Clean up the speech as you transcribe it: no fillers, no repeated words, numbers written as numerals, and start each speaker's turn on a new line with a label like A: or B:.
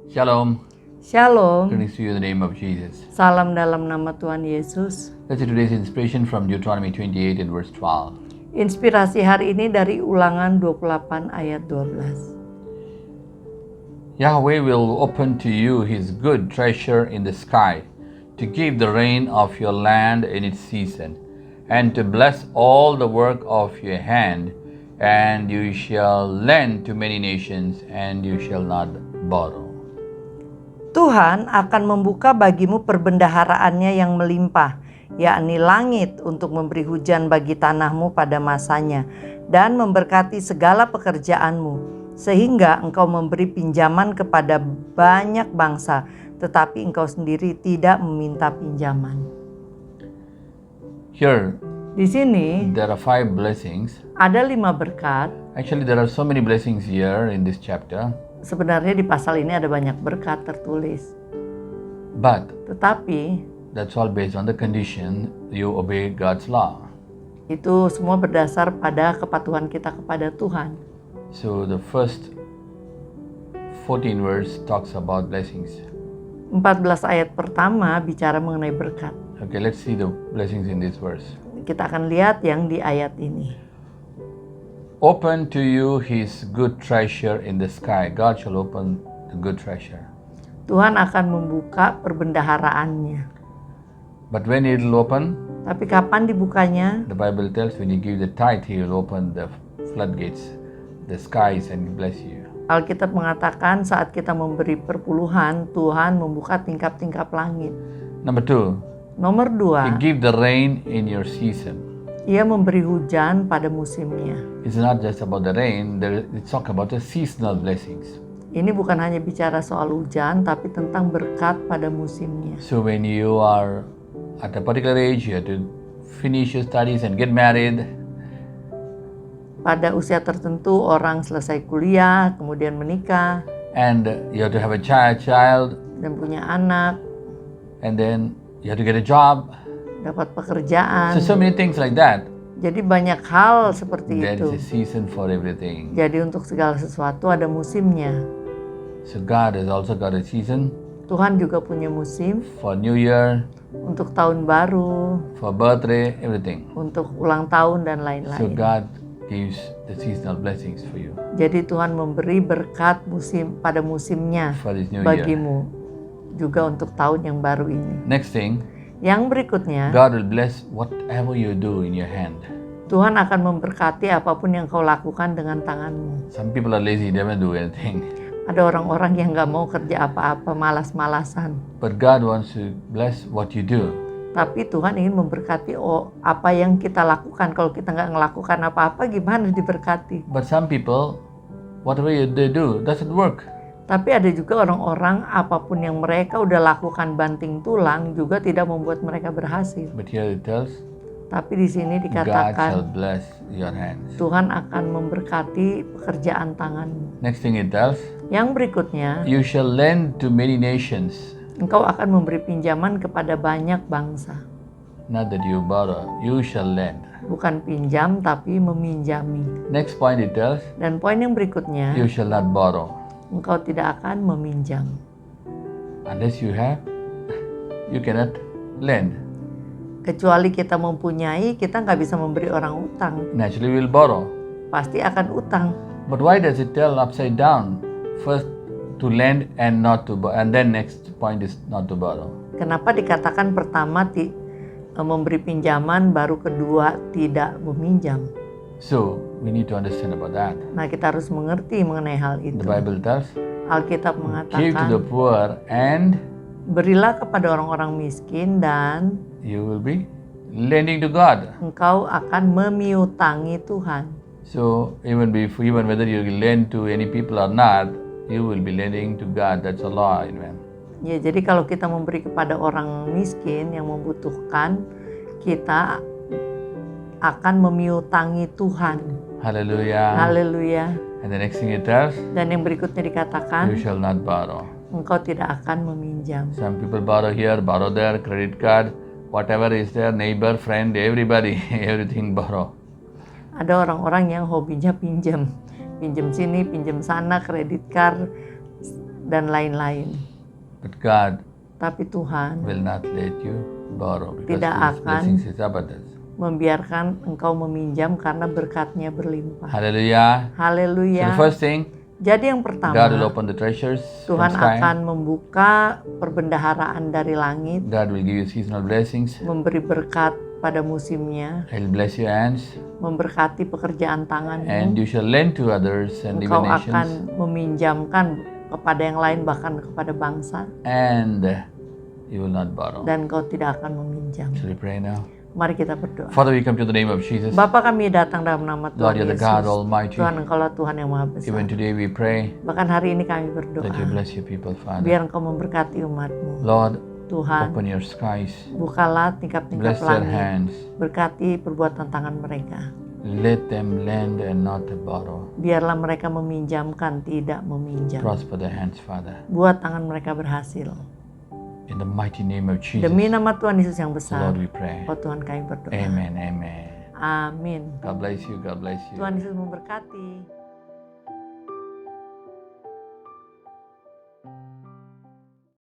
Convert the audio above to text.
A: Shalom.
B: Shalom,
A: Greetings to you in the name of Jesus.
B: salam dalam nama Tuhan Yesus.
A: Let's see today's inspiration from Deuteronomy 28 and verse 12.
B: Inspirasi hari ini dari Ulangan 28 ayat 12.
A: Yahweh will open to you his good treasure in the sky, to give the rain of your land in its season, and to bless all the work of your hand, and you shall lend to many nations, and you shall not borrow.
B: Tuhan akan membuka bagimu perbendaharaannya yang melimpah, yakni langit untuk memberi hujan bagi tanahmu pada masanya, dan memberkati segala pekerjaanmu, sehingga engkau memberi pinjaman kepada banyak bangsa, tetapi engkau sendiri tidak meminta pinjaman.
A: Here,
B: Di sini
A: there are 5 blessings.
B: ada 5 berkat.
A: Actually, there are so many blessings here in this chapter,
B: Sebenarnya di pasal ini ada banyak berkat tertulis.
A: but
B: Tetapi
A: that's all based on the condition you obey God's law.
B: itu semua berdasar pada kepatuhan kita kepada Tuhan.
A: So the first 14 verse talks about blessings.
B: 14 ayat pertama bicara mengenai berkat.
A: Okay, let's see the blessings in this verse.
B: Kita akan lihat yang di ayat ini.
A: Open to you his good treasure in the sky. God shall open the good treasure.
B: Tuhan akan membuka perbendaharaannya.
A: But when it will open,
B: Tapi kapan dibukanya?
A: the Bible tells when you give the tithe, he will open the floodgates, the skies, and bless you.
B: Alkitab mengatakan saat kita memberi perpuluhan, Tuhan membuka tingkap-tingkap langit.
A: Number 2,
B: Nomor
A: he
B: 2,
A: give the rain in your season.
B: Ia memberi hujan pada musimnya.
A: It's not just about the rain, it's talk about the seasonal blessings.
B: Ini bukan hanya bicara soal hujan, tapi tentang berkat pada musimnya.
A: So when you are at a particular age, you have to finish your studies and get married.
B: Pada usia tertentu orang selesai kuliah, kemudian menikah,
A: And you have to have a child,
B: dan punya anak,
A: and then you have to get a job.
B: dapat pekerjaan.
A: So many things like that.
B: Jadi banyak hal seperti
A: There
B: itu.
A: is a season for everything.
B: Jadi untuk segala sesuatu ada musimnya.
A: So God has also got a season
B: Tuhan juga punya musim
A: for New Year,
B: untuk tahun baru,
A: for birthday, everything.
B: untuk ulang tahun dan
A: So
B: lain-lain.
A: God gives the seasonal blessings for you
B: Jadi Tuhan memberi berkat musim pada musimnya
A: for this new year.
B: bagimu. Juga untuk tahun yang baru ini.
A: Next thing,
B: Yang berikutnya,
A: God will bless whatever you do in your hand.
B: Tuhan akan memberkati apapun yang kau lakukan dengan tanganmu.
A: Some people are lazy, they never do anything.
B: Ada orang-orang yang gak mau kerja apa-apa, malas-malasan.
A: But God wants to bless what you do.
B: Tapi Tuhan ingin memberkati apa yang kita lakukan. Kalau kita gak ngelakukan apa-apa, gimana diberkati?
A: But some people, whatever they do, doesn't work.
B: Tapi ada juga orang-orang apapun yang mereka udah lakukan banting tulang juga tidak membuat mereka berhasil.
A: But here it tells,
B: Tapi di sini
A: God shall
B: dikatakan
A: bless your hands.
B: Tuhan akan memberkati pekerjaan tanganmu.
A: Next thing it tells,
B: Yang berikutnya,
A: you shall lend to many nations.
B: engkau akan memberi pinjaman kepada banyak bangsa.
A: Not that you borrow, you shall lend.
B: Bukan pinjam tapi meminjami.
A: Next point it tells,
B: Dan poin yang berikutnya,
A: you shall not borrow.
B: engkau tidak akan meminjam.
A: Unless you have, you cannot lend.
B: Kecuali kita mempunyai, kita nggak bisa memberi orang utang.
A: Naturally we'll borrow.
B: Pasti akan utang.
A: But why does it tell upside down? First to lend and not to borrow, and then next point is not to borrow.
B: Kenapa dikatakan pertama memberi pinjaman, baru kedua tidak meminjam?
A: So we need to understand about that.
B: Nah, kita harus mengerti mengenai hal itu.
A: The Bible tells,
B: Alkitab
A: give to the
B: mengatakan,
A: poor and
B: berilah kepada orang-orang miskin dan
A: you will be lending to God.
B: engkau akan memiutangi Tuhan.
A: So even whether you lend to any people or not, you will be lending to God. That's a law, amen.
B: Ya, jadi kalau kita memberi kepada orang miskin yang membutuhkan, kita akan memiutangi Tuhan.
A: Hallelujah.
B: Haleluya.
A: And the next thing it tells,
B: Dan yang berikutnya dikatakan,
A: you shall not borrow.
B: engkau tidak akan meminjam.
A: Some people borrow here, borrow there, credit card, whatever is there, neighbor, friend, everybody, everything borrow.
B: Ada orang-orang yang hobinya pinjam sini, pinjam sana, kredit card, dan lain-lain.
A: But God
B: Tapi Tuhan
A: will not let you borrow because
B: Tidak
A: His
B: akan
A: blessings is abundance.
B: membiarkan engkau meminjam karena berkat-Nya berlimpah.
A: Hallelujah. So the
B: Haleluya.
A: first thing,
B: Jadi yang
A: God will
B: pertama,
A: open the treasures from
B: Tuhan
A: sky.
B: akan membuka perbendaharaan dari langit,
A: God will give you seasonal blessings.
B: memberi berkat pada musimnya,
A: He'll bless your hands,
B: memberkati pekerjaan
A: and
B: tanganmu.
A: you shall lend to others and
B: Engkau
A: even
B: akan
A: nations,
B: meminjamkan kepada yang lain, bahkan kepada bangsa,
A: and you will not borrow.
B: dan engkau tidak akan meminjam.
A: Shall we pray now?
B: Mari kita berdoa.
A: Father, we come to the name of Jesus.
B: Bapa, kami datang dalam nama
A: Lord,
B: Tuhan
A: you're the
B: Yesus.
A: God Almighty.
B: Tuhan, Engkaulah Tuhan yang Maha Besar.
A: Even today we pray
B: Bahkan hari ini kami
A: that you
B: berdoa,
A: bless your people, Father.
B: biar Engkau memberkati umat-Mu.
A: Lord,
B: Tuhan,
A: open your skies.
B: bukalah tingkap-tingkap
A: Bless their
B: langit.
A: hands.
B: Berkati perbuatan tangan mereka.
A: Let them lend and not borrow.
B: Biarlah mereka meminjamkan, tidak meminjam.
A: Prosper their hands, Father.
B: Buat tangan mereka berhasil.
A: In the mighty name of Jesus,
B: Demi nama Tuhan Yesus yang besar.
A: Lord, we pray.
B: Oh Tuhan, kami berdoa.
A: Amen, amen.
B: Amin.
A: God bless you, God bless you.
B: Tuhan Yesus memberkati.